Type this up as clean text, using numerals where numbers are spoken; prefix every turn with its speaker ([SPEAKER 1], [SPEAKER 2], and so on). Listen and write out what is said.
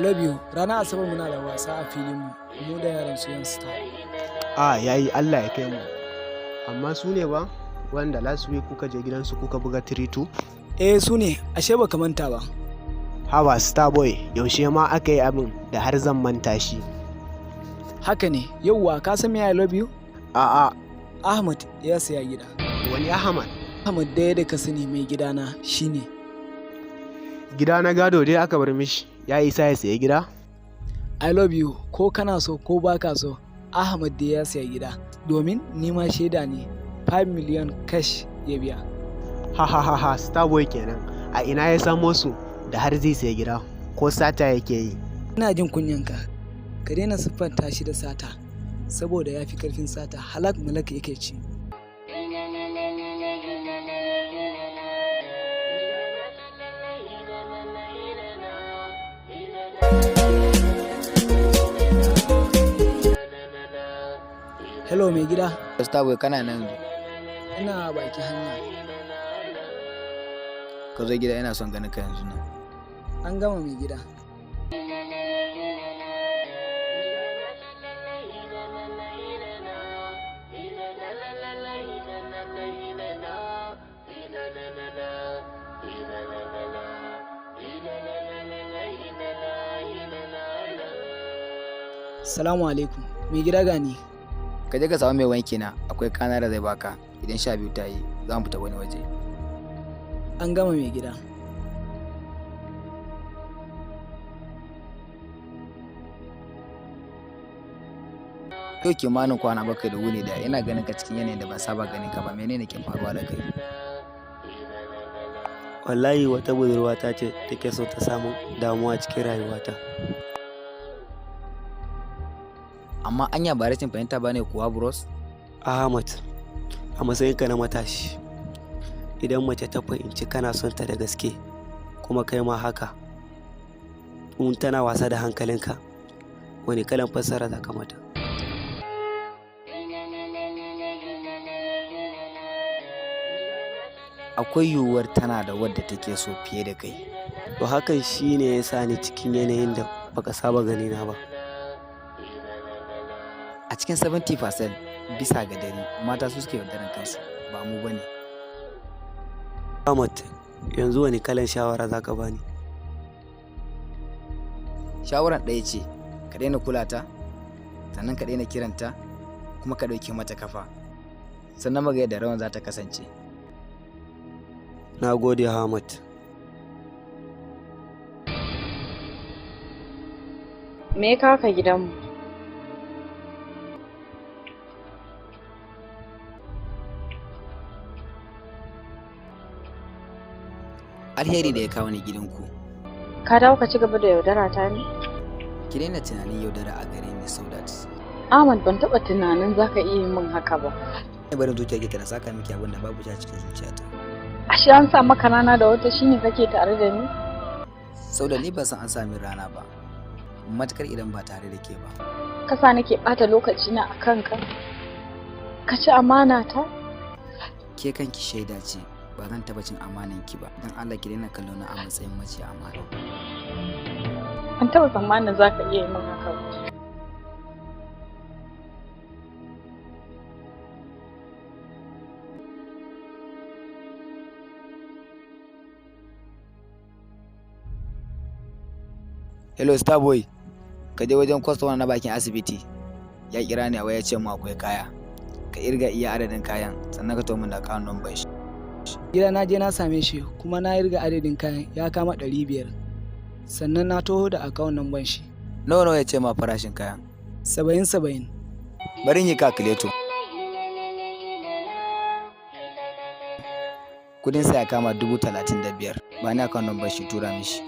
[SPEAKER 1] love you. Ranar Asabar muna da wasa a filin mu da yaran su yan star.
[SPEAKER 2] Yayi Allah ya kai mu. Amma su ne ba wanda last week kuka je gidansu kuka buga 3-2?
[SPEAKER 1] Su ne, ashe baka manta ba.
[SPEAKER 2] Hawa Starboy, yaushe ma aka yi abin da har zan manta shi.
[SPEAKER 1] Haka ne, yauwa ka san me I love you?
[SPEAKER 2] A'a.
[SPEAKER 1] Ahmad ya saya gida.
[SPEAKER 2] Wani Ahmad?
[SPEAKER 1] Ahmad daya da ka sani mai gidana shine.
[SPEAKER 2] Gida na gado dai aka bar mishi, ya isa ya saya gida?
[SPEAKER 1] I love you, ko kana so ko baka so, Ahmad da ya saya gida. Domin nima shaida ne, 5 million cash ya biya.
[SPEAKER 2] Ha, Starboy kenan. A ina ya samo su da har zai saya gida, ko sata yake yi?
[SPEAKER 1] Ina jin kunyanka, ka daina siffanta shi da sata, saboda ya fi karfin sata, halak malak yake ci. Hello mai gida.
[SPEAKER 3] Starboy kana nan?
[SPEAKER 1] Ina baki hanya.
[SPEAKER 3] Ka zo gida, ina son ganin ka yanzu nan.
[SPEAKER 1] An gama mai gida. Salamu alaikum, mai gida gani.
[SPEAKER 3] Ka je ka samu mai wanki na, akwai kana da zai baka idan 12 ta yi za mu fita wani waje.
[SPEAKER 1] An gama mai gida.
[SPEAKER 3] Yau kimanin kwana bakwai da wuni da ina ganin ka cikin yanayin da ban saba ganin ka ba, menene ke faruwa da kai?
[SPEAKER 4] Wallahi wata budurwata ce take so ta samu damuwa cikin rayuwata.
[SPEAKER 3] Amma anya ba rashin fahimta bane kuwa bros?
[SPEAKER 4] Ahmad, a matsayinka na matashi, idan mace ta fahimci kana son ta da gaske kuma kai ma haka, in tana wasa da hankalinka, wani kalan fassara za ka mata?
[SPEAKER 3] Akwai yiwuwar tana da wadda take so fiye da kai.
[SPEAKER 4] To hakan shi ne ya sa ni cikin yanayin da baka saba ganina ba.
[SPEAKER 3] A cikin 70% bisa ga dare mata su suke yaudaran kansu, ba mu bane.
[SPEAKER 4] Ahmad, yanzu wani kalan shawara za ka bani?
[SPEAKER 3] Shawaran ɗaya ce, ka daina kula ta, sannan ka daina kiranta, kuma ka ɗauke mata kafa, sannan magana da rawan za ta kasance.
[SPEAKER 4] Na gode Ahmad.
[SPEAKER 5] Me ya kawo ka gidanmu?
[SPEAKER 3] Alheri da ya kawo ni gidanku.
[SPEAKER 5] Ka dawo ka ci gaba da yaudara ta ne?
[SPEAKER 3] Ki daina tunanin yaudara a gare ni, Saudat.
[SPEAKER 5] Ahmad, ban taɓa tunanin za ka iya yin min haka ba.
[SPEAKER 3] Ina barin zuciya ki na saka miki abin da babu shi a cikin zuciyata.
[SPEAKER 5] Ashe an sa maka rana da wata shine kake tare da ni?
[SPEAKER 3] Saudat, ni ban san an sami rana ba, matukar idan ba tare da ke ba.
[SPEAKER 5] Kasa nake ɓata lokaci na a kanka? Ka ci amana ta?
[SPEAKER 3] Ke kanki shaida ce, ba zan taɓa cin amanan ki ba, don Allah ki daina kallo na a matsayin mace amana.
[SPEAKER 5] An taɓa tsammanin za ka iya yi min haka ba.
[SPEAKER 3] Hello Starboy, ka je wajen kwastoma na bakin asibiti, ya kira ni a waya ce mu akwai kaya, ka irga iya adadin kayan sannan ka tomin da akawun number shi.
[SPEAKER 1] Gida na je na same shi kuma na irga adadin kayan ya kama 500, sannan na toho da akawun number shi.
[SPEAKER 3] Nawa ya ce ma farashin kayan?
[SPEAKER 1] 70.
[SPEAKER 3] Bari in yi calculator. Kudin sa ya kama 35,000, ba ni akawun number shi tura mishi.